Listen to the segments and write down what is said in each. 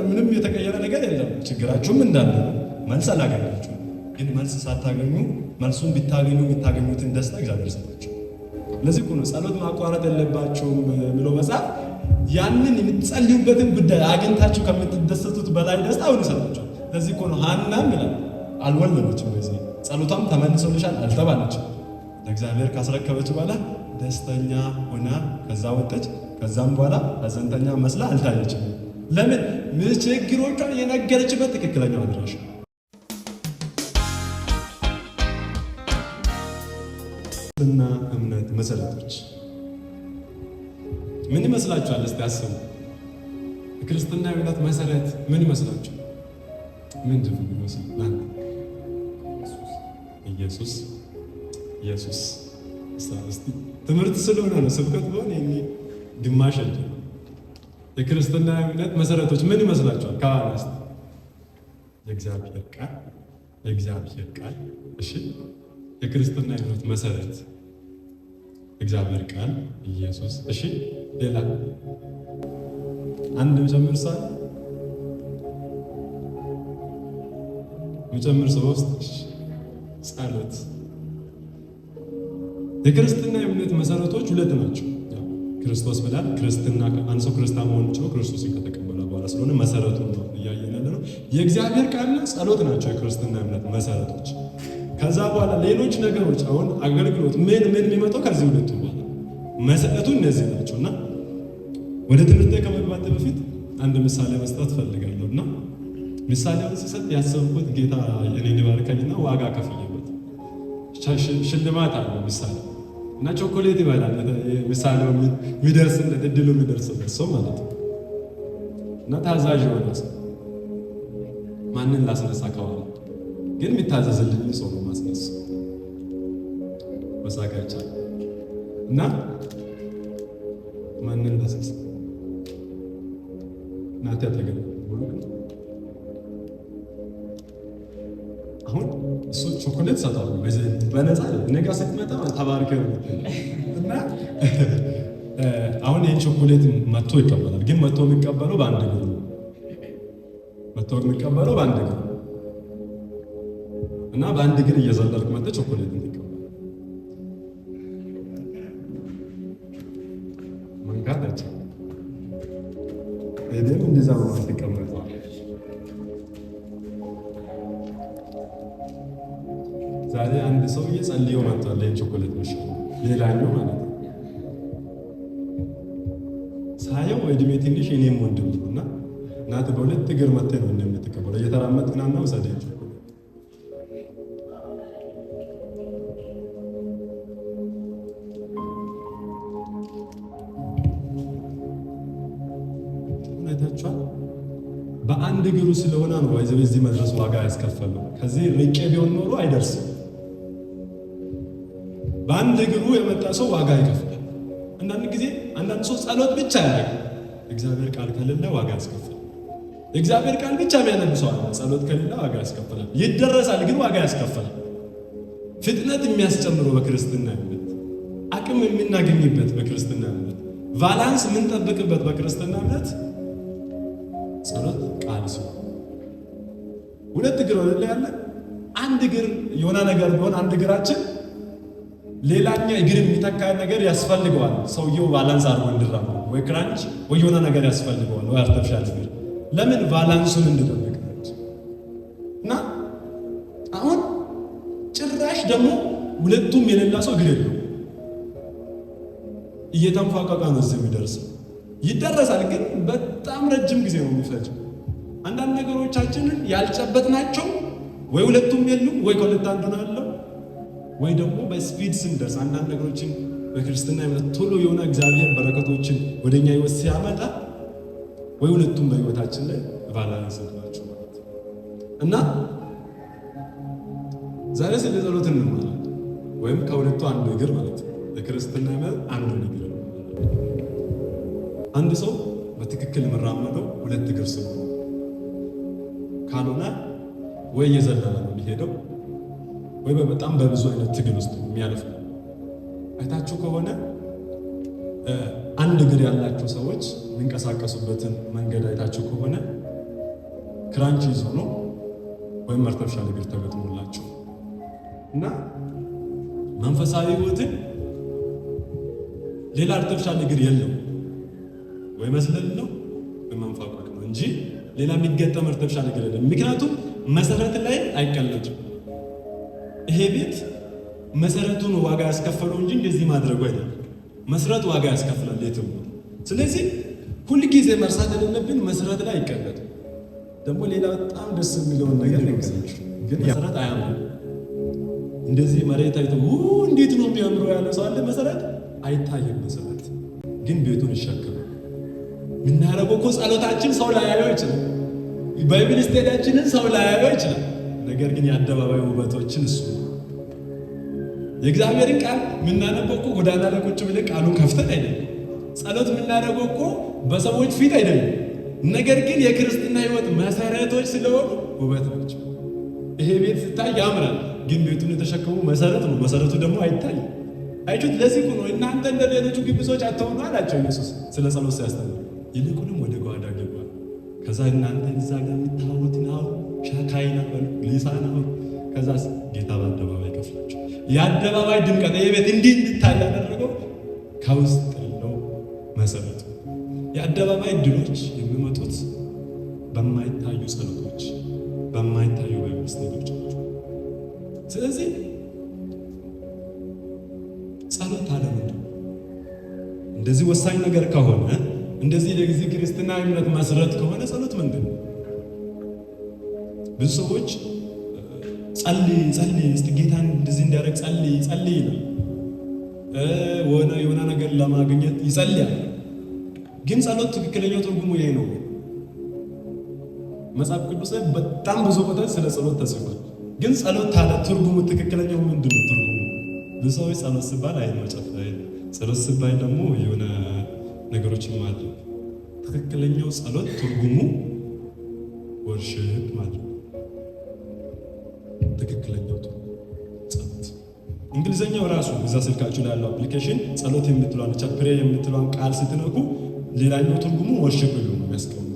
ምንም የተቀየረ ነገር የለም። ችግራችሁም እንዳለ መልስ አላገኛችሁም። ግን መልስ ሳታገኙ መልሱን ቢታገኙ የሚታገኙትን ደስታ እግዚአብሔር ሰጣችሁ። ለዚህ እኮ ነው ጸሎት ማቋረጥ የለባችሁም ብሎ መጽሐፍ ያንን የምትጸልዩበትን ጉዳይ አግኝታችሁ ከምትደሰቱት በላይ ደስታ አሁን ይሰጣችኋል። ለዚህ እኮ ነው ሐናም ይላል አልወለደችም፣ በዚህ ጸሎቷም ተመልሶልሻል አልተባለችም። ለእግዚአብሔር ካስረከበች በኋላ ደስተኛ ሆና ከዛ ወጣች። ከዛም በኋላ ሐዘንተኛ መስላ አልታየችም። ለምን? ችግሮቿን የነገረችበት ትክክለኛው አድራሻ። እና እምነት መሰረቶች ምን ይመስላችኋል? እስቲ አስቡ። የክርስትና እምነት መሰረት ምን ይመስላችኋል? ምንድን ነው ይመስላል? ኢየሱስ እስቲ ትምህርት ስለሆነ ነው። ስብከት ቢሆን ግማሽ እንጂ የክርስትና እምነት መሰረቶች ምን ይመስላችኋል? ከአንስት የእግዚአብሔር ቃል እሺ፣ የክርስትና እምነት መሰረት እግዚአብሔር ቃል ኢየሱስ እሺ፣ ሌላ አንድ መጨመር ሶስት ጸሎት። የክርስትና እምነት መሰረቶች ሁለት ናቸው። ክርስቶስ ብላል ክርስትና አንድ ሰው ክርስቲያን መሆን ይችላል ክርስቶስን ከተቀበለ በኋላ ስለሆነ መሰረቱን ነው እያየን ያለ ነው። የእግዚአብሔር ቃልና ጸሎት ናቸው የክርስትና እምነት መሰረቶች። ከዛ በኋላ ሌሎች ነገሮች አሁን አገልግሎት ምን የሚመጣው ከዚህ ሁለቱ በኋላ መሰረቱ እነዚህ ናቸውና ወደ ትምህርት ከመግባት በፊት አንድ ምሳሌ መስጠት ፈልጋለሁ እና ምሳሌውን ሲሰጥ ያሰብኩት ጌታ እኔን ባርከኝና ዋጋ ከፍዬበት ሽልማት አለ ምሳሌ እና ቾኮሌት ይባላል ምሳሌው የሚደርስለት እድሉ የሚደርስለት ሰው ማለት ነው። እና ታዛዥ የሆነ ሰው ማንን ላስነሳ ከኋላ ግን የሚታዘዝልኝ ሰው ነው ማስነሳ መሳካቻ እና ማንን ላስነሳ ናተ ተገኘ አሁን እሱ ቾኮሌት ሰጣው በነፃ ነገ ስትመጣ ተባርከ እና አሁን ይሄን ቾኮሌት መጥቶ ይቀበላል። ግን መጥቶ የሚቀበለው በአንድ እግሩ እና በአንድ እግር እየዘለልክ መጥቶ ቾኮሌት እንዲቀበል መንካት አይቻልም። ይሄን እንደዛ ነው ተቀመጠ። ዛሬ አንድ ሰው እየጸልዮ መጥቷል። ይሄን ቾኮሌት ነው ሌላኛው ማለት ነው ሳየው እድሜ ትንሽ እኔም ወንድም ነውና እናት በሁለት እግር መጥተህ ነው እንደምትቀበለው እየተራመድክ ና ነው ሰደኝ ቾኮሌት ነታቻ በአንድ እግሩ ስለሆነ ነው እዚህ መድረስ ዋጋ ያስከፈለው። ከዚህ ርቄ ቢሆን ኖሮ አይደርስም። በአንድ እግሩ የመጣ ሰው ዋጋ ይከፍላል። አንዳንድ ሰው ጸሎት ብቻ ያደርጋል፣ እግዚአብሔር ቃል ከሌለ ዋጋ ያስከፍላል። እግዚአብሔር ቃል ብቻ የሚያነብ ሰው አለ፣ ጸሎት ከሌለ ዋጋ ያስከፍላል። ይደረሳል፣ ግን ዋጋ ያስከፍላል። ፍጥነት የሚያስጨምረው በክርስትና እምነት፣ አቅም የምናገኝበት በክርስትና እምነት፣ ቫላንስ የምንጠብቅበት በክርስትና እምነት ጸሎት ቃል ሰው ሁለት እግር ወደ ያለ አንድ እግር የሆነ ነገር ቢሆን አንድ እግራችን ሌላኛ እግር የሚተካ ነገር ያስፈልገዋል። ሰውየው ባላንስ አድርጎ እንዲራመድ ወይ ክራንች ወይ የሆነ ነገር ያስፈልገዋል፣ ወይ አርተፊሻል ነገር ለምን ባላንሱን እንድጠብቅ እና አሁን ጭራሽ ደግሞ ሁለቱም የሌላ ሰው እግር የለው እየተንፏቀቀ ነው እዚህ የሚደርሰው። ይደረሳል፣ ግን በጣም ረጅም ጊዜ ነው የሚፈጀው። አንዳንድ ነገሮቻችንን ያልጨበጥናቸው ወይ ሁለቱም የሉም ወይ ከሁለት አንዱ ነው ያለው ወይ ደግሞ በስፒድ ስንደርስ አንዳንድ ነገሮችን በክርስትና እምነት ቶሎ የሆነ እግዚአብሔር በረከቶችን ወደኛ ህይወት ሲያመጣ ወይ ሁለቱም በህይወታችን ላይ ባላንስ ናቸው ማለት እና ዛሬ ስለ ጸሎት እንማራለን። ወይም ከሁለቱ አንዱ እግር ማለት ነው። የክርስትና እምነት አንዱ እግር ነው። አንድ ሰው በትክክል መራመደው ሁለት እግር ስለ ካልሆነ ወይ እየዘለለ ነው የሚሄደው ወይ በጣም በብዙ አይነት ትግል ውስጥ የሚያልፍ። አይታችሁ ከሆነ አንድ እግር ያላቸው ሰዎች የሚንቀሳቀሱበትን መንገድ አይታችሁ ከሆነ ክራንች ይዞ ነው ወይም አርቲፊሻል እግር ተገጥሞላቸው እና መንፈሳዊ ሕይወትን ሌላ አርቲፊሻል እግር የለው ወይ መስለል ነው ወይ መንፋቋቅ ነው እንጂ ሌላ የሚገጠም አርቲፊሻል እግር የለም። ምክንያቱም መሰረት ላይ አይቀለድም። ይሄ ቤት መሰረቱን ዋጋ ያስከፈለው እንጂ እንደዚህ ማድረጉ አይደለም። መሰረት ዋጋ ያስከፍላል የትም። ስለዚህ ሁልጊዜ መርሳት የሌለብን መሰረት ላይ አይቀለድም። ደግሞ ሌላ በጣም ደስ የሚለውን ነገር ልንገራችሁ። ግን መሰረት አያምርም። እንደዚህ መሬት አይቶ እንዴት ነው የሚያምረው ያለ ሰው አለ። መሰረት አይታይም። መሰረት ግን ቤቱን ይሸከማል። የምናደርገው እኮ ጸሎታችን ሰው ላያየው ይችላል። ባይብል ስቴዲያችንን ሰው ላያየው ይችላል። ነገር ግን የአደባባይ ውበቶችን እሱ የእግዚአብሔርን ቃል የምናነበው እኮ ጎዳና ላይ ቁጭ ብለን ቃሉን ከፍተን አይደለም። ጸሎት የምናደርገው እኮ በሰዎች ፊት አይደለም። ነገር ግን የክርስትና ሕይወት መሰረቶች ስለሆኑ ውበት ናቸው። ይሄ ቤት ሲታይ ያምራል፣ ግን ቤቱን የተሸከሙ መሰረት ነው። መሰረቱ ደግሞ አይታይም። አይቹት ለዚህ እኮ ነው እናንተ እንደ ሌሎቹ ግብዞች አትሆኑ አላቸው ኢየሱስ ስለ ጸሎት ሲያስተምር። ይልቁንም ወደ ጓዳ ገባ። ከዛ እናንተ እዛ ጋር የምታወሩት ነው ሻካይና ሊሳና ከዛ ጌታ በአደባባይ ከፍላቸው። የአደባባይ ድምቀት ይሄ ቤት እንዲህ እንድታይ ያደረገው ከውስጥ ያለው መሰረቱ። የአደባባይ ድሎች የሚመጡት በማይታዩ ጸሎቶች፣ በማይታዩ በሚስቴዶች ናቸው። ስለዚህ ጸሎት አለ ምንድን ነው? እንደዚህ ወሳኝ ነገር ከሆነ እንደዚህ ለዚህ ክርስትና እምነት መሰረት ከሆነ ጸሎት ምንድን ነው? ብዙ ሰዎች ጸልይ እስቲ ጌታን እንደዚህ እንዲያደርግ ጸልይ ይላል። የሆነ ነገር ለማግኘት ይጸልያል። ግን ጸሎት ትክክለኛው ትርጉሙ ይሄ ነው? መጽሐፍ ቅዱስ ላይ በጣም ብዙ ቦታ ስለ ጸሎት ተጽፏል። ግን ጸሎት ታዲያ ትርጉሙ ትክክለኛው ምንድን ነው? ትርጉሙ ብዙ ሰዎች ጸሎት ሲባል አይን መጨፈን፣ ጸሎት ሲባል ደግሞ የሆነ ነገሮችን ማድረግ። ትክክለኛው ጸሎት ትርጉሙ ወርሺፕ ማድረግ። ትክክለኛው ጸሎት እንግሊዘኛው ራሱ እዛ ስልካችሁ ላይ ያለው አፕሊኬሽን ጸሎት የምትለዋን ብቻ ፕሬ የምትለዋን ቃል ስትነኩ ሌላኛው ትርጉሙ ወርሺፕ ብሎ ነው የሚያስቀምጠው።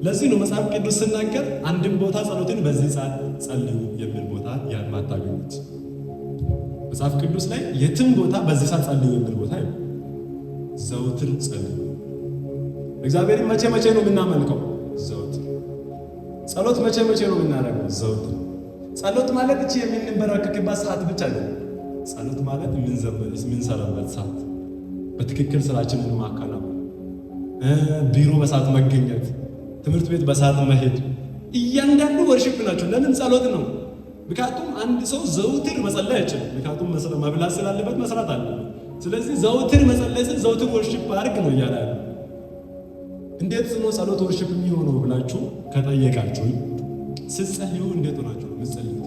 ለዚህ ነው መጽሐፍ ቅዱስ ስናገር አንድም ቦታ ጸሎትን በዚህ ሰዓት ጸልዩ የሚል ቦታ የማታገኙት። መጽሐፍ ቅዱስ ላይ የትም ቦታ በዚህ ሰዓት ጸልዩ የሚል ቦታ ይኸው ዘውትር ጸልዩ። እግዚአብሔርን መቼ ነው የምናመልከው? ዘውትር። ጸሎት መቼ ነው የምናደርገው? ዘውትር። ጸሎት ማለት እቺ የምንበረከክባት ሰዓት ብቻ አይደለም። ጸሎት ማለት የምንሰራበት ሰዓት፣ በትክክል ስራችንን ማከናወን፣ ቢሮ በሰዓት መገኘት፣ ትምህርት ቤት በሰዓት መሄድ፣ እያንዳንዱ ወርሺፕ ናቸው። ለምን? ጸሎት ነው። ምክንያቱም አንድ ሰው ዘውትር መጸለይ አይችልም። ምክንያቱም መብላት ስላለበት መስራት አለበት። ስለዚህ ዘውትር መጸለይ ስል ዘውትር ወርሺፕ አድርግ ነው እያለ ያለ። እንዴት ነው ጸሎት ወርሺፕ የሚሆነው ብላችሁ ከጠየቃችሁ ስትጸልዩ እንዴት ሆናችሁ ነው የምትጸልዩት?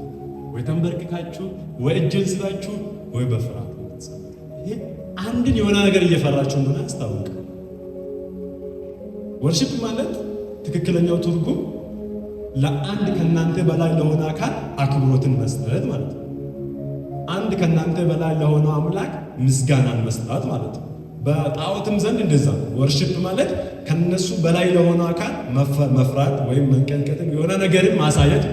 ወይ ተንበርክካችሁ፣ ወይ እጅን ስላችሁ፣ ወይ በፍርሃት ነው። ይሄ አንድን የሆነ ነገር እየፈራችሁ እንደሆነ ያስታውቃል። ወርሺፕ ማለት ትክክለኛው ትርጉም ለአንድ ከናንተ በላይ ለሆነ አካል አክብሮትን መስጠት ማለት ነው። አንድ ከናንተ በላይ ለሆነው አምላክ ምስጋናን መስጠት ማለት ነው። በጣዖትም ዘንድ እንደዛ ወርሺፕ ማለት ከነሱ በላይ ለሆነው አካል መፍራት ወይም መንቀጥቀጥን የሆነ ነገርን ማሳየት።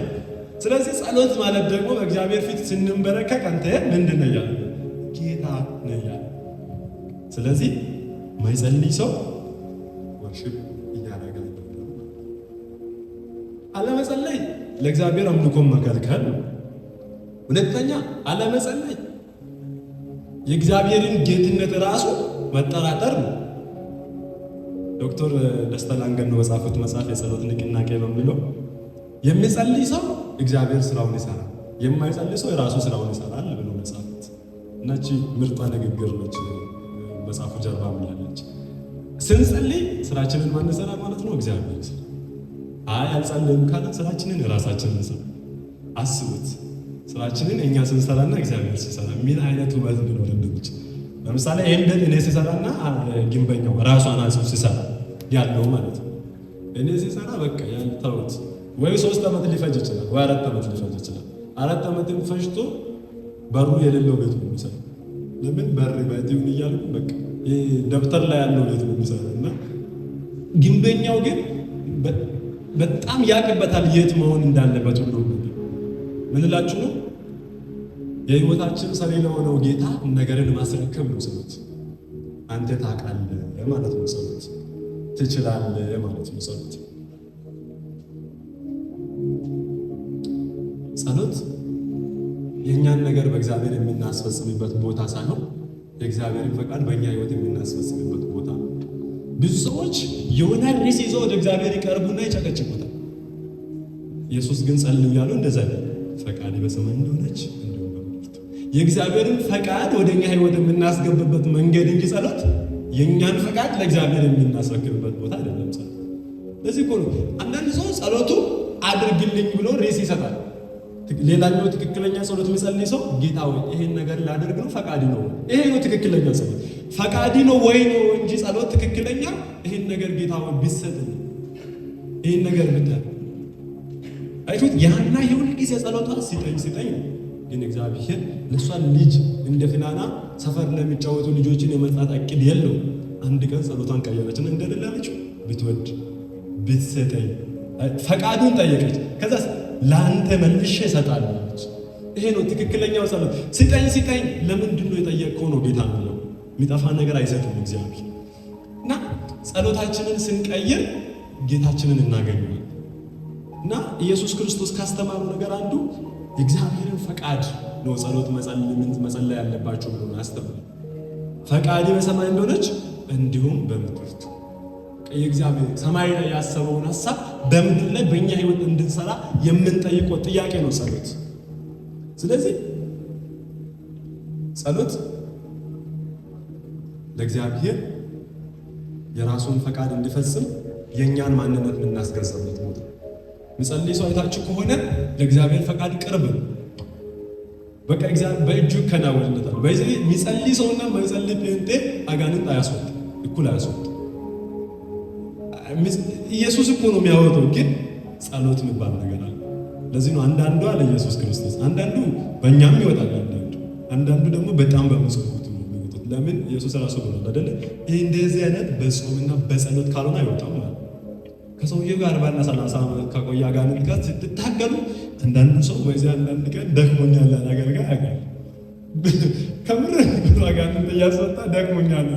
ስለዚህ ጸሎት ማለት ደግሞ በእግዚአብሔር ፊት ስንንበረከክ አንተ ምንድን ነው ያለ? ጌታ ነው ያለ። ስለዚህ ማይጸልይ ሰው ወርሺፕ እያደረገ ነው። አለመጸለይ ለእግዚአብሔር አምልኮን መከልከል ነው። ሁለተኛ አለመጸለይ የእግዚአብሔርን ጌትነት ራሱ መጠራጠር ነው። ዶክተር ደስታ ላንገን ነው በጻፉት መጽሐፍ የጸሎት ንቅናቄ በሚለው የሚጸልይ ሰው እግዚአብሔር ስራውን ይሰራል፣ የማይጸልይ ሰው የራሱ ስራውን ይሰራል ብሎ መጻፉት። እናቺ ምርጧ ንግግር ነች። መጽሐፉ ጀርባ ምላለች። ስንጸልይ ስራችንን ማን ይሰራል ማለት ነው? እግዚአብሔር ይሰራል። አይ አልጸልይም ካለ ስራችንን ራሳችንን እንሰራ። አስቡት፣ ስራችንን እኛ ስንሰራና እግዚአብሔር ሲሰራ ምን አይነት ውበት ሊኖር እንደሚችል። ለምሳሌ ይሄን ቤት እኔ ሲሰራና ግንበኛው ራሱ አናጺው ሲሰራ ያለው ማለት ነው። እኔ ሲሰራ በቃ ያልታውት ወይ 3 ዓመት ሊፈጅ ይችላል፣ ወይ 4 ዓመት ሊፈጅ ይችላል። 4 ዓመትን ፈጅቶ በሩ የሌለው ቤት ነው የሚሰራው። ለምን በር በእንዲሁን እያልኩ በቃ ደብተር ላይ ያለው ቤት ነው የሚሰራው። እና ግንበኛው ግን በጣም ያቅበታል የት መሆን እንዳለበት ሁሉ። ምን እላችሁ ነው? የህይወታችን ሰሪ ለሆነው ጌታ ነገርን ማስረከብ ነው ጸሎት። አንተ ታውቃለህ ማለት ነው ጸሎት። ትችላለህ ማለት ነው ጸሎት። ጸሎት የእኛን ነገር በእግዚአብሔር የምናስፈጽምበት ቦታ ሳይሆን የእግዚአብሔርን ፈቃድ በእኛ ህይወት የምናስፈጽምበት ቦታ። ብዙ ሰዎች የሆነ ርዕስ ይዘው ወደ እግዚአብሔር ይቀርቡና ይጨቀጭቁታል። ኢየሱስ ግን ጸልዩ ያለው እንደዛ ነው፣ ፈቃድ በሰማይ እንደሆነች እንዲሁም በምድር። የእግዚአብሔርን ፈቃድ ወደ እኛ ህይወት የምናስገብበት መንገድ እንጂ ጸሎት የእኛን ፈቃድ ለእግዚአብሔር የምናስረክብበት ቦታ አይደለም ጸሎት። ለዚህ እኮ ነው አንዳንድ ሰው ጸሎቱ አድርግልኝ ብሎ ርዕስ ይሰጣል። ሌላኛው ትክክለኛ ጸሎት የሚጸልይ ሰው ጌታ ሆይ ይሄን ነገር ላደርግ ነው፣ ፈቃዲ ነው። ይሄ ነው ትክክለኛ ጸሎት። ፈቃዲ ነው ወይ ነው እንጂ ጸሎት ትክክለኛ ይሄን ነገር ጌታ ሆይ ቢሰጥልኝ፣ ይሄን ነገር ብታደርግ አይቶት ያና የሁል ጊዜ ጸሎቷ ሲጠኝ ግን እግዚአብሔር ለሷ ልጅ እንደ ፍናና ሰፈር ለሚጫወቱ ልጆችን የመጣት አቅድ የለው። አንድ ቀን ጸሎቷን ቀየረችና እንደደላለች ብትወድ ብትሰጠኝ ፈቃዱን ጠየቀች። ከዛ ለአንተ መልሼ እሰጣለሁ አለች። ይሄ ነው ትክክለኛው ጸሎት። ስጠኝ ለምንድን ነው የጠየቅከው ነው ጌታ የሚለው። የሚጠፋ ነገር አይሰጥም እግዚአብሔር። እና ጸሎታችንን ስንቀይር ጌታችንን እናገኘዋለን። እና ኢየሱስ ክርስቶስ ካስተማሩ ነገር አንዱ የእግዚአብሔርን ፈቃድ ነው ጸሎት መጸለይ ያለባቸው ብሎ ያስተምራል። ፈቃድ በሰማይ እንደሆነች እንዲሁም በምድር የእግዚአብሔር ሰማይ ላይ ያሰበውን ሐሳብ በምድር ላይ በእኛ ህይወት እንድንሰራ የምንጠይቀው ጥያቄ ነው ጸሎት። ስለዚህ ጸሎት ለእግዚአብሔር የራሱን ፈቃድ እንዲፈጽም የእኛን ማንነት የምናስገዛበት ቦታ። ምጸልይ ሰው አይታችሁ ከሆነ ለእግዚአብሔር ፈቃድ ቅርብ ነው። በቃ እግዚአብሔር በእጁ ይከናወንለታል። በዚህ የሚጸልይ ሰውና የማይጸልይ ጴንጤ አጋንንት አያስወጣም፣ እኩል አያስወጣም። ኢየሱስ እኮ ነው የሚያወጣው፣ ግን ጸሎት የሚባል ነገር አለ። ለዚህ ነው አንዳንዱ አለ ኢየሱስ ክርስቶስ፣ አንዳንዱ በእኛም ይወጣል፣ አንዳንዱ ደግሞ በጣም በመጽሐፉት ነው የሚወጡት። ለምን ኢየሱስ ራሱ ብሏል አይደለ? ይሄ እንደዚህ አይነት በጾምና በጸሎት ካልሆነ አይወጣም ማለት። ከሰውየው ጋር 40 እና 30 ዓመት ከቆየ አጋንንት ጋር ስትታገሉ አንዳንዱ ሰው በዚህ አንዳንድ ቀን ደክሞኛል ነገር ጋር ያጋል ከምር አጋንንት እያስወጣ ደክሞኛል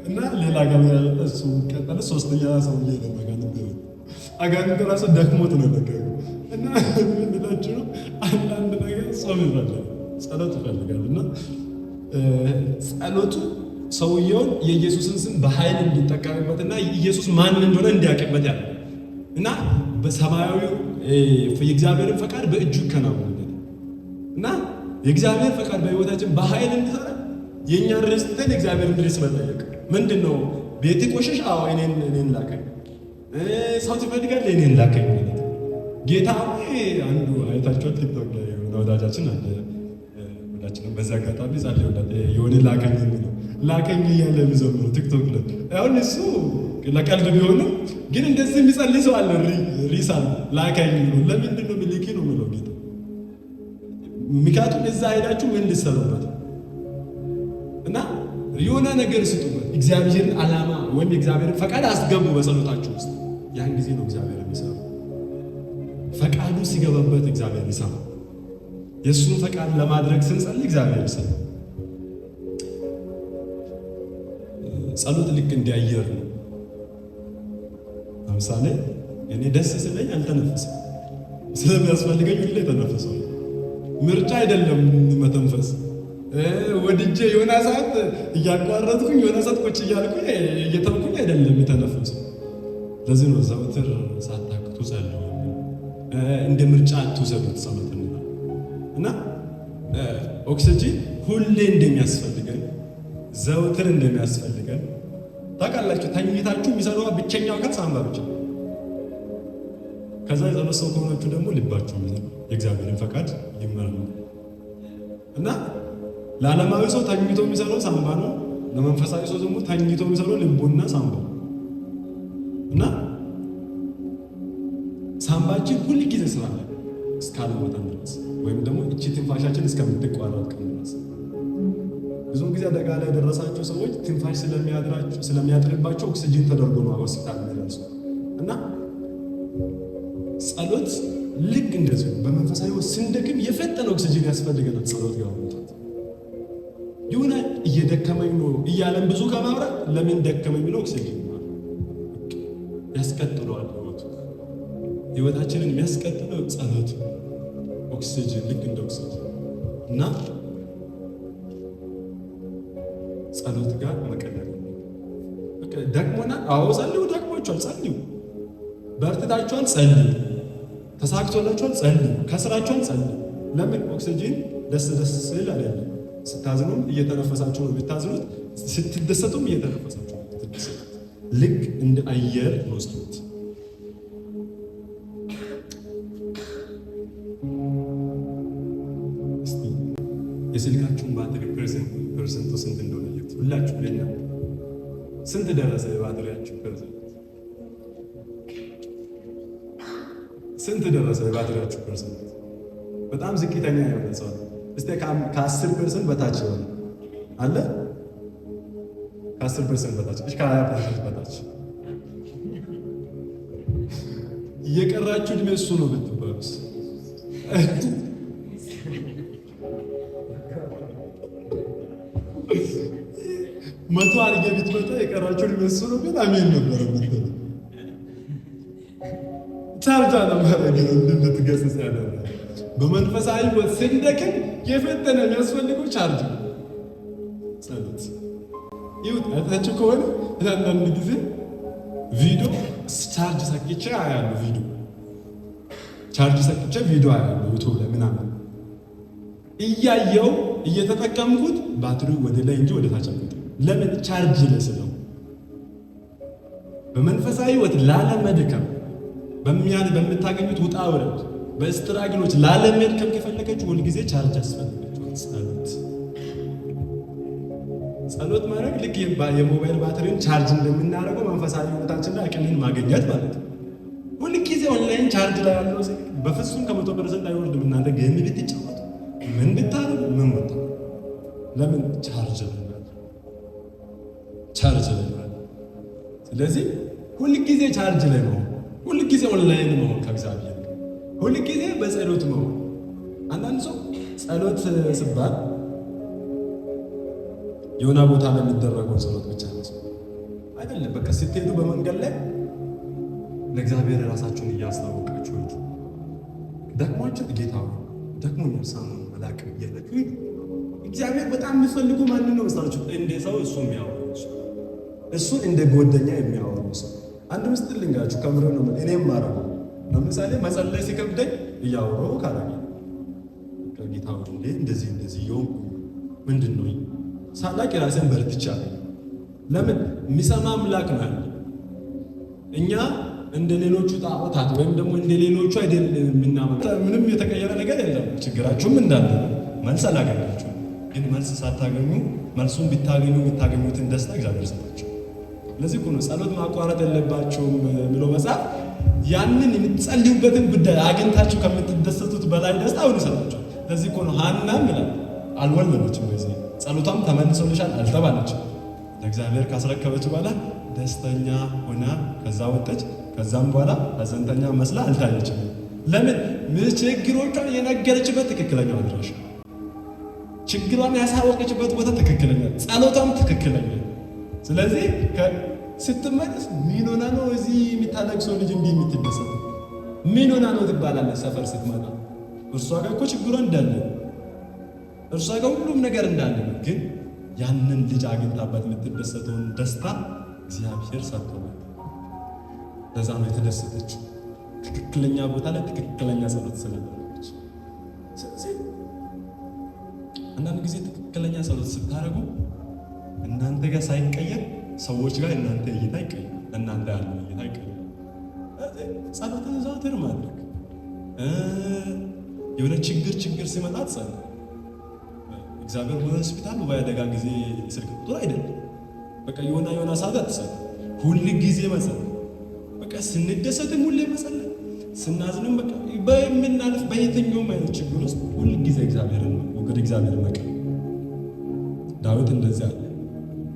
እና ሌላ ጋር ያለበት እሱ ቀጠለ። ሶስተኛ ሰውዬ ነው አጋንንት ራሱ ደክሞት ነው ነገር እና ምን ልላችሁ ነው፣ አንዳንድ ነገር ጾም ይፈልጋል፣ ጸሎት ይፈልጋል። እና ጸሎቱ ሰውየውን የኢየሱስን ስም በኃይል እንዲጠቀምበትና ኢየሱስ ማን እንደሆነ እንዲያውቅበት ያለ እና በሰማያዊው የእግዚአብሔርን ፈቃድ በእጁ ይከናወንበት እና የእግዚአብሔር ፈቃድ በሕይወታችን በኃይል እንዲሰራ የእኛን ርዕስ ትተን የእግዚአብሔርን ርዕስ መጠየቅ። ምንድን ነው ቤት ቆሸሽ? አዎ እኔን ላከኝ። ሰው ትፈልጋለህ? እኔን ላከኝ ማለት ጌታ አንዱ አይታችኋል። ቲክቶክ ላይ የሆነ ወዳጃችን አለ፣ ሁላችንም በዚህ አጋጣሚ ጻልዩላት የሆነ ላከኝ የሚለው ላከኝ እያለ የሚዘምረው ቲክቶክ ላይ። አሁን እሱ ለቀልድ ቢሆንም ግን እንደዚህ የሚጸልይ ሰው አለ። ሪሳ ላከኝ ነው። ለምንድን ነው ሚሊኪ ነው የሚለው ጌታ? ምክንያቱም እዛ ሄዳችሁ ምን እንድትሰሩበት እና የሆነ ነገር ስጡበት። እግዚአብሔርን ዓላማ ወይም የእግዚአብሔርን ፈቃድ አስገቡ በጸሎታችሁ ውስጥ። ያን ጊዜ ነው እግዚአብሔር የሚሰራው። ፈቃዱ ሲገባበት እግዚአብሔር ይሰራል። የእሱን ፈቃድ ለማድረግ ስንጸልይ እግዚአብሔር ይሰራል። ጸሎት ልክ እንዲያየር ነው። ለምሳሌ እኔ ደስ ስለኝ አልተነፍስም፣ ስለሚያስፈልገኝ ሁሌ ተነፍሰው። ምርጫ አይደለም መተንፈስ። ወድጄ የሆነ ሰዓት እያቋረጥኩኝ የሆነ ሰዓት ቁጭ እያልኩኝ እየተውኩኝ አይደለም የተነፈሰው። ለዚህ ነው ዘወትር ሳታክቱ ጸልዩ፣ እንደ ምርጫ አትውሰዱት ጸሎትን እና ኦክሲጂን ሁሌ እንደሚያስፈልገን ዘወትር እንደሚያስፈልገን ታውቃላችሁ። ተኝታችሁ የሚሰራው ብቸኛው አካል ሳምባ ብቻ። ከዛ የጸሎት ሰው ከሆናችሁ ደግሞ ልባችሁ የሚሰራው የእግዚአብሔርን ፈቃድ ይመራል እና ለዓለማዊ ሰው ተኝቶ የሚሰራው ሳምባ ነው። ለመንፈሳዊ ሰው ደግሞ ተኝቶ የሚሰራው ልቡና ሳምባ እና ሳምባችን ሁል ጊዜ ስራ ላይ እስካልሞተን ድረስ ወይም ደግሞ እቺ ትንፋሻችን እስከምትቋረጥ ቀን ድረስ። ብዙውን ጊዜ አደጋ ላይ የደረሳቸው ሰዎች ትንፋሽ ስለሚያጥርባቸው ኦክሲጂን ተደርጎ ነው ሆስፒታል የሚደርሱ እና ጸሎት ልክ እንደዚህ በመንፈሳዊ ስንደክም የፈጠነ ኦክሲጅን ያስፈልገናል። ጸሎት ጋር መምጣት ይሁን እየደከመኝ ነው እያለን ብዙ ከማውራት ለምን ደከመኝ ብሎ ኦክሲጅን ያስቀጥለዋል። ህይወታችንን የሚያስቀጥለው ጸሎት ኦክሲጅን ልክ እንደ ኦክሲጅን እና ጸሎት ጋር መቀለል ደክሞናል። አዎ ጸልዩ፣ ደክሟችኋል፣ ጸልዩ። በርትታችኋል፣ ጸልዩ። ተሳክቶላችኋል፣ ጸልዩ። ከስራችኋል፣ ጸልዩ። ለምን ኦክሲጅን ደስ ስል አይደለም። ስታዝኑም እየተነፈሳችሁ ነው የምታዝኑት፣ ስትደሰቱም እየተነፈሳችሁ ነው የምትደሰቱት። ልክ እንደ አየር ነው ጸሎት። እስቲ የስልካችሁን ባትሪ ፐርሰንቱ ስንት እንደሆነ ሁላችሁ ለኛ ስንት ደረሰ? የባትሪያችሁ ፐርሰንት ስንት ደረሰ? የባትሪያችሁ ፐርሰንት በጣም ዝቅተኛ የሆነ ሰው እስቲ ከ10% በታች የሆነ አለ? ከ10% በታች እሺ፣ ከ20% በታች እየቀራችሁ እድሜ እሱ ነው ብትባሉስ? መቶ አድርጌ ብትመጣ የቀራችሁ እድሜ እሱ ነው። ግን አሜን ነበረ ምትለው ቻርጃ ነበረ ግን እንድትገስጽ ያደረገ በመንፈሳዊ ሕይወት ስንደክም የፈጠነ የሚያስፈልገው ቻርጅ ነው። ጸሎት ይሁት አይታችሁ ከሆነ አንዳንድ ጊዜ ቪዲዮ ቻርጅ ሰክቼ አያለሁ። ቻርጅ ሰክቼ ቪዲዮ አያለሁ ዩቱብ ላይ ምናምን እያየው እየተጠቀምኩት ባትሪው ወደ ላይ እንጂ ወደ ታች አይወጣም። ለምን? ቻርጅ ለስለው። በመንፈሳዊ ሕይወት ላለመድከም በምታገኙት ውጣ ውረድ በስትራግሎች ላለመድከም ከፈለጋችሁ ሁልጊዜ ቻርጅ ያስፈልጋችኋል። ጸሎት ማድረግ ልክ የሞባይል ባትሪን ቻርጅ እንደምናደርገው መንፈሳዊ ሕይወታችንን አቅምን ማግኘት ማለት ነው። ሁልጊዜ ኦንላይን ቻርጅ ላይ ያለው በፍጹም ከ100% አይወርድም። እናንተ ገም ብትጫወቱ ምን ብታረጉ ምን ወጣ? ለምን? ቻርጅ ላይ ስለዚህ ሁልጊዜ ቻርጅ ላይ መሆን፣ ሁልጊዜ ኦንላይን መሆን ከእግዚአብሔር ሁልጊዜ በጸሎት መሆን። አንዳንድ ሰው ጸሎት ሲባል የሆነ ቦታ ላይ የሚደረገው ጸሎት ብቻ ነው አይደለም። በቃ ስትሄዱ በመንገድ ላይ ለእግዚአብሔር ራሳችሁን እያስታወቃችሁ ደክሟችሁ ጌታ ደክሞኛል ሳሙን መላክ እያላችሁ እግዚአብሔር በጣም የሚፈልጉ ማንን ነው መሰላችሁ? እንደ ሰው እሱ የሚያወሩ እሱ እንደ ጓደኛ የሚያወሩ ሰው። አንድ ምስጢር ልንገራችሁ፣ ከምሬ ነው። እኔም ማረው ለምሳሌ መጸለይ ሲከብደኝ እያወራሁ ካረጋ ጌታ እንዴ እንደዚህ ይሁን ምንድን ነው ሳላቅ ራሴን በርትቻለሁ። ለምን? የሚሰማ አምላክ ነው ያለ። እኛ እንደ ሌሎቹ ጣዖታት ወይም ደግሞ እንደ ሌሎቹ አይደለም የምናመልከው። ምንም የተቀየረ ነገር የለም። ችግራችሁም እንዳለ መልስ አላገኛችሁም። ግን መልስ ሳታገኙ መልሱን ቢታገኙ የምታገኙትን ደስታ እግዚአብሔር ሰጣችሁ። ለዚህ እኮ ነው ጸሎት ማቋረጥ የለባችሁም ብሎ መጽሐፍ ያንን የምትጸልዩበትን ጉዳይ አግኝታችሁ ከምትደሰቱት በላይ ደስታ አሁን ይሰጣችኋል። ለዚህ እኮ ነው ሐናም ይላል አልወለደችም። በዚህ ጸሎቷም ተመልሶልሻል አልተባለችም። ለእግዚአብሔር ካስረከበች በኋላ ደስተኛ ሆና ከዛ ወጣች። ከዛም በኋላ ሐዘንተኛ መስላ አልታየችም። ለምን? ችግሮቿን የነገረችበት ትክክለኛ አድራሻ፣ ችግሯን ያሳወቀችበት ቦታ ትክክለኛ፣ ጸሎቷም ትክክለኛ። ስለዚህ ስትመለስ ምን ሆና ነው እዚህ የሚታለቅሰው ልጅ እንዲህ የምትደሰት ምን ሆና ነው ትባላለች። ሰፈር ስትመጣ እርሷ ጋር እኮ ችግሯ እንዳለ እርሷ ጋር ሁሉም ነገር እንዳለ፣ ግን ያንን ልጅ አግኝታበት የምትደሰተውን ደስታ እግዚአብሔር ሰጥቷል። ለዛ ነው የተደሰተችው። ትክክለኛ ቦታ ላይ ትክክለኛ ጸሎት ስለነበረች። ስለዚህ አንዳንድ ጊዜ ትክክለኛ ጸሎት ስታደርጉ እናንተ ጋር ሳይቀየር ሰዎች ጋር እናንተ እይታ ይቀየር፣ እናንተ ያለው እይታ ይቀየር። ጸሎትን ዘወትር ማድረግ የሆነ ችግር ሲመጣ ጸሎት እግዚአብሔር በሆስፒታል በአደጋ ጊዜ ስልክ ቁጥር አይደለም። በቃ የሆነ ሰዓት አትጸልይ፣ ሁል ጊዜ መጸለይ። በቃ ስንደሰትም ሁሌ መጸለይ፣ ስናዝንም በቃ በምናልፍ በየትኛውም አይነት ችግር ውስጥ ሁል ጊዜ እግዚአብሔርን ወደ እግዚአብሔር መቅረብ። ዳዊት እንደዚያ አለ፣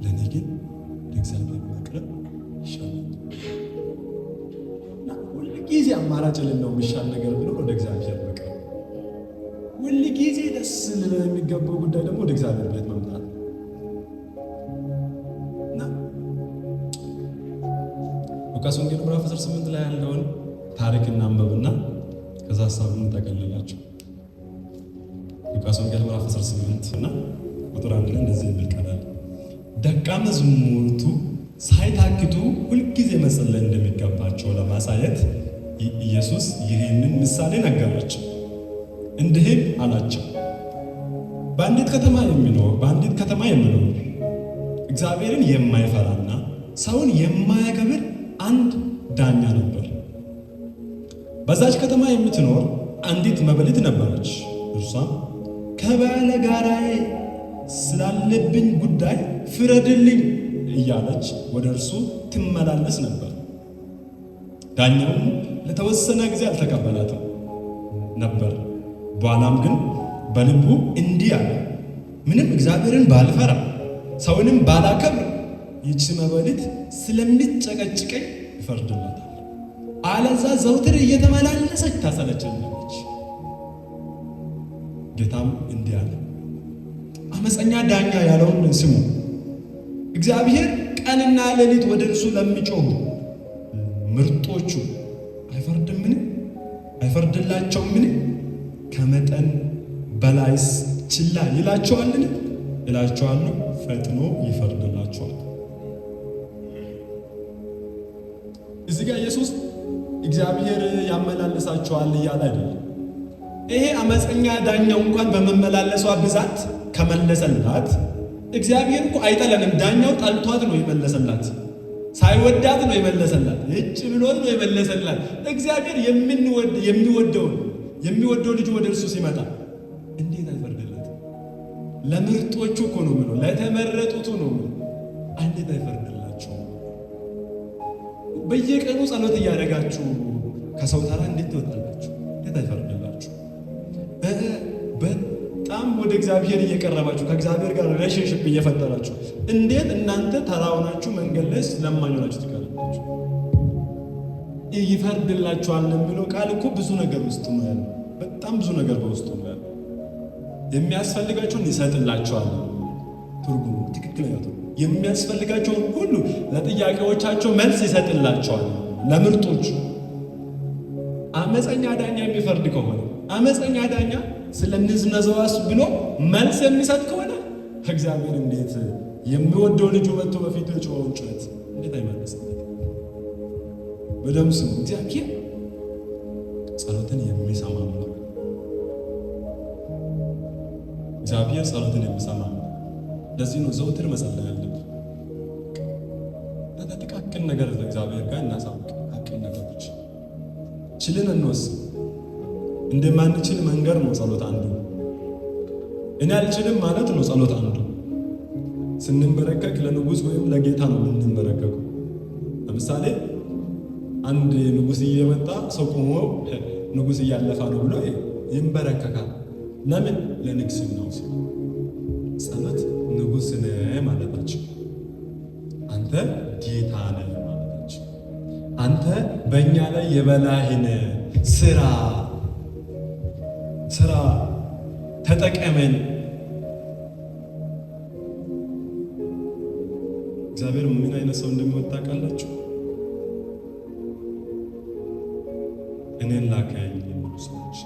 ለእኔ ግን ለእግዚአብሔር መቅረብ ይሻላል። ሁል ጊዜ አማራጭ ባንችልን ነው የሚሻል ነገር ብሎ ወደ እግዚአብሔር በቃ ሁል ጊዜ ደስ ሊለን የሚገባው ጉዳይ ደግሞ ወደ እግዚአብሔር ቤት መምጣት እና ሉቃስ ወንጌል ምዕራፍ 18 ላይ ያለውን ታሪክ እናንብብና ከዛ ሐሳቡን እንጠቀልላችሁ። ሉቃስ ወንጌል ምዕራፍ 18 እና ቁጥር 1 ላይ እንደዚህ የሚል ቃል አለ። ደቀ መዛሙርቱ ሳይታክቱ ሁልጊዜ መጸለይ እንደሚገባቸው ለማሳየት ኢየሱስ ይህንን ምሳሌ ነገራቸው። እንዲህም አላቸው፣ በአንዲት ከተማ የሚኖር እግዚአብሔርን የማይፈራና ሰውን የማያከብር አንድ ዳኛ ነበር። በዛች ከተማ የምትኖር አንዲት መበለት ነበረች። እርሷም ከባለጋራዬ ስላለብኝ ጉዳይ ፍረድልኝ እያለች ወደ እርሱ ትመላለስ ነበር። ዳኛውም ለተወሰነ ጊዜ አልተቀበላትም ነበር። በኋላም ግን በልቡ እንዲህ አለ፣ ምንም እግዚአብሔርን ባልፈራ ሰውንም ባላከብር ይህች መበለት ስለምትጨቀጭቀኝ ይፈርድላታል፣ አለዛ ዘውትር እየተመላለሰች ታሰለቸኛለች። ጌታም እንዲህ አለ፣ አመፀኛ ዳኛ ያለውን ስሙ። እግዚአብሔር ቀንና ሌሊት ወደ እርሱ ለሚጮሁ ምርጦቹ አይፈርድምን? አይፈርድላቸውምን? ከመጠን በላይስ ችላ ይላቸዋልን? እላቸዋለሁ ፈጥኖ ይፈርድላቸዋል። እዚህ ጋር ኢየሱስ እግዚአብሔር ያመላልሳቸዋል እያለ አይደለም። ይሄ አመፀኛ ዳኛው እንኳን በመመላለሷ ብዛት ከመለሰላት እግዚአብሔር እኮ አይጠለንም። ዳኛው ጠልቷት ነው የመለሰላት፣ ሳይወዳት ነው የመለሰላት፣ እጭ ብሎት ነው የመለሰላት። እግዚአብሔር የሚወደው ልጅ ወደ እርሱ ሲመጣ እንዴት አይፈርድላት? ለምርጦቹ እኮ ነው ብሎ ለተመረጡቱ ነው ብሎ እንዴት አይፈርድላችሁ? በየቀኑ ጸሎት እያደረጋችሁ ከሰው ተራ እንዴት ትወጣላችሁ? እንዴት አይፈርድላችሁ? በጣም ወደ እግዚአብሔር እየቀረባችሁ ከእግዚአብሔር ጋር ሪሌሽንሽፕ እየፈጠራችሁ እንዴት እናንተ ተራውናችሁ መንገድ ላይ ለማኝ ሆናችሁ ትቀራላችሁ? ይፈርድላችኋል የሚለው ቃል እኮ ብዙ ነገር ውስጥ ነው ያለው። በጣም ብዙ ነገር በውስጡ ነው ያለው። የሚያስፈልጋቸውን ይሰጥላችኋል። ትርጉሙ ትክክለኛ ትርጉሙ የሚያስፈልጋቸውን ሁሉ ለጥያቄዎቻቸው መልስ ይሰጥላቸዋል። ለምርጦቹ አመፀኛ ዳኛ የሚፈርድ ከሆነ አመፀኛ ዳኛ ስለንዝነዘዋስ ብሎ መልስ የሚሰጥ ከሆነ እግዚአብሔር እንዴት የሚወደው ልጁ መጥቶ በፊቱ የጮኸውን ጩኸት እንዴት አይመለስም? በደም ስሙ። እግዚአብሔር ጸሎትን የሚሰማ ነው። እግዚአብሔር ጸሎትን የሚሰማ ነው። ለዚህ ነው ዘውትር መጸለይ ያለብን። ጥቃቅን ነገር እግዚአብሔር ጋር እናሳውቅ። ጥቃቅን ነገሮች ችልን እንወስን። እንደማንችል መንገር ነው ጸሎት አንዱ። እኔ አልችልም ማለት ነው ጸሎት አንዱ። ስንንበረከክ ለንጉሥ ወይም ለጌታ ነው የምንንበረከኩ። ለምሳሌ አንድ ንጉሥ እየመጣ ሰው ቆሞ ንጉሥ እያለፋ ነው ብሎ ይንበረከካል። ለምን? ለንግስናው ሲል። ጸሎት ንጉሥ ነህ ማለታችን፣ አንተ ጌታ ነህ ማለታችን፣ አንተ በእኛ ላይ የበላይ ነህ፣ ስራ ተጠቀመን። እግዚአብሔር ምን አይነት ሰው እንደሚወጣ ቃላችሁ እኔን ላከኝ የሚሉ ሰዎች።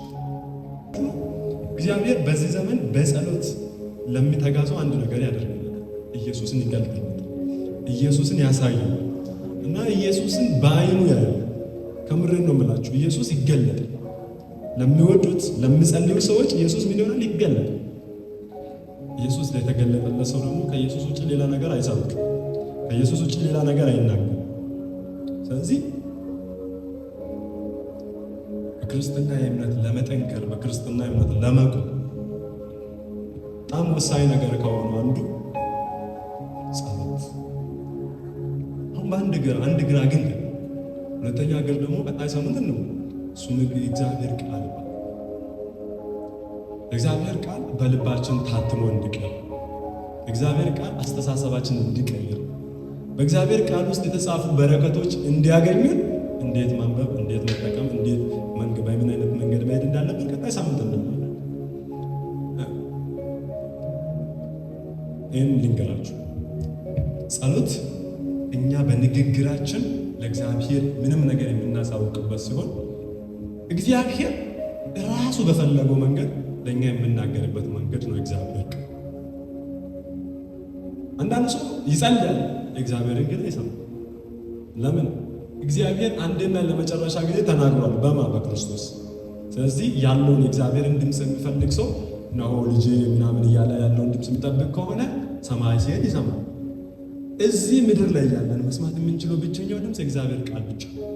እግዚአብሔር በዚህ ዘመን በጸሎት ለሚተጋ ሰው አንድ ነገር ያደርግልናል። ኢየሱስን ይገልጥልናል፣ ኢየሱስን ያሳያል እና ኢየሱስን በአይኑ ያያል። ከምሬን ነው የምላችሁ፣ ኢየሱስ ይገለጣል። ለሚወዱት ለሚጸልዩ ሰዎች ኢየሱስ ምን ይሆናል? ይገለጣል። ኢየሱስ ለተገለጠለት ሰው ደግሞ ከኢየሱስ ውጭ ሌላ ነገር አይሰብክም፣ ከኢየሱስ ውጭ ሌላ ነገር አይናገርም። ስለዚህ በክርስትና እምነት ለመጠንከር፣ በክርስትና እምነት ለመቆም በጣም ወሳኝ ነገር ከሆነ አንዱ ጸሎት። አሁን በአንድ እግር ግን ሁለተኛ እግር ደግሞ ቀጣይ ሳምንት ነው። እሱም እግዚአብሔር ቃል ይባላል። እግዚአብሔር ቃል በልባችን ታትሞ እንዲቀር፣ እግዚአብሔር ቃል አስተሳሰባችን እንዲቀይር፣ በእግዚአብሔር ቃል ውስጥ የተጻፉ በረከቶች እንዲያገኙን እንዴት ማንበብ፣ እንዴት መጠቀም፣ እንዴት በምን አይነት መንገድ መሄድ እንዳለብን ቀጣይ ሳምንት እንማራለን። ይህን ልንገራችሁ፣ ጸሎት እኛ በንግግራችን ለእግዚአብሔር ምንም ነገር የምናሳውቅበት ሲሆን እግዚአብሔር ራሱ በፈለገው መንገድ ለእኛ የምናገርበት መንገድ ነው። እግዚአብሔር አንዳንድ ሰው ይጸልያል፣ እግዚአብሔርን ግን አይሰማም። ለምን? እግዚአብሔር አንድና ለመጨረሻ ጊዜ ተናግሯል። በክርስቶስ። ስለዚህ ያለውን የእግዚአብሔርን ድምፅ የሚፈልግ ሰው ነው ልጄ ምናምን እያለ ያለውን ድምፅ የሚጠብቅ ከሆነ ሰማይ ሲሄድ ይሰማል። እዚህ ምድር ላይ ያለን መስማት የምንችለው ብቸኛው ድምፅ የእግዚአብሔር ቃል ብቻ ነው።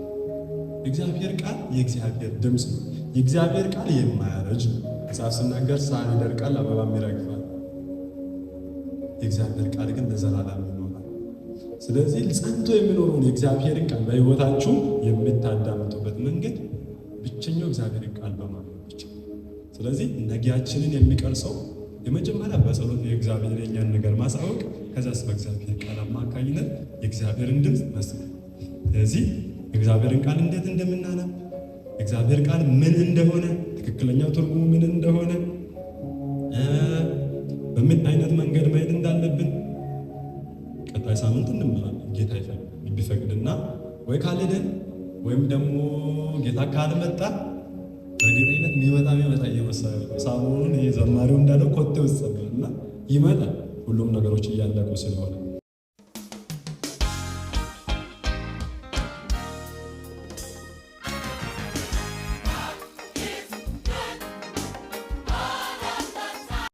የእግዚአብሔር ቃል የእግዚአብሔር ድምፅ ነው። የእግዚአብሔር ቃል የማያረጅ ነው። መጽሐፍ ሲናገር ሳር ይደርቃል፣ አበባም ይረግፋል። የእግዚአብሔር ቃል ግን ለዘላለም ይኖራል። ስለዚህ ጸንቶ የሚኖረውን የእግዚአብሔርን ቃል በሕይወታችሁ የምታዳምጡበት መንገድ ብቸኛው እግዚአብሔርን ቃል በማመን ብቻ። ስለዚህ ነጊያችንን የሚቀርጸው የመጀመሪያ በጸሎት የእግዚአብሔር የኛን ነገር ማሳወቅ፣ ከዛስ በእግዚአብሔር ቃል አማካኝነት የእግዚአብሔርን ድምፅ መስማት። ስለዚህ የእግዚአብሔርን ቃል እንዴት እንደምናነብ፣ የእግዚአብሔር ቃል ምን እንደሆነ፣ ትክክለኛው ትርጉሙ ምን እንደሆነ፣ በምን አይነት መንገድ መሄድ እንዳለብን ቀጣይ ሳምንት እንማራለን። ጌታ ቢፈቅድና ወይ ካልሄደን ወይም ደግሞ ጌታ ካልመጣ በእርግጠኝነት የሚመጣ እየመሰለ ሰሞኑን ዘማሪው እንዳለው ኮቴው ይሰማልና ይመጣል። ሁሉም ነገሮች እያለቁ ስለሆነ